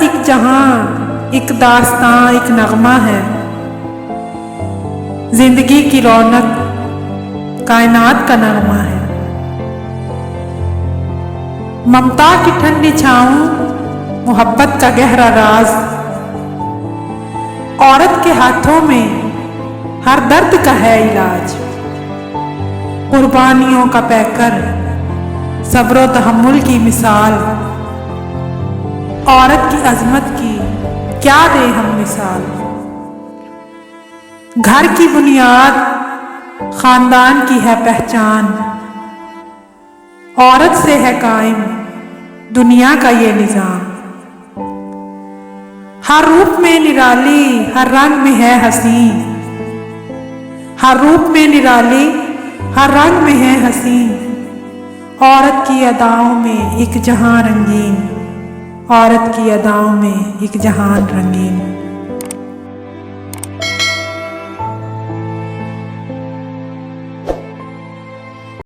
एक जहां, एक दास्तां, एक नगमा है। जिंदगी की रौनक कायनात का नगमा है। ममता की ठंडी छाँव, मोहब्बत का गहरा राज, औरत के हाथों में हर दर्द का है इलाज। कुर्बानियों का पैकर, सब्र तहम्मुल की मिसाल, औरत की अजमत की क्या दे हम मिसाल। घर की बुनियाद, खानदान की है पहचान, औरत से है कायम दुनिया का ये निजाम। हर रूप में निराली, हर रंग में है हसीन, हर रूप में निराली, हर रंग में है हसीन। औरत की अदाओं में एक जहां रंगीन, औरत की अदाओं में एक जहान रंगीन।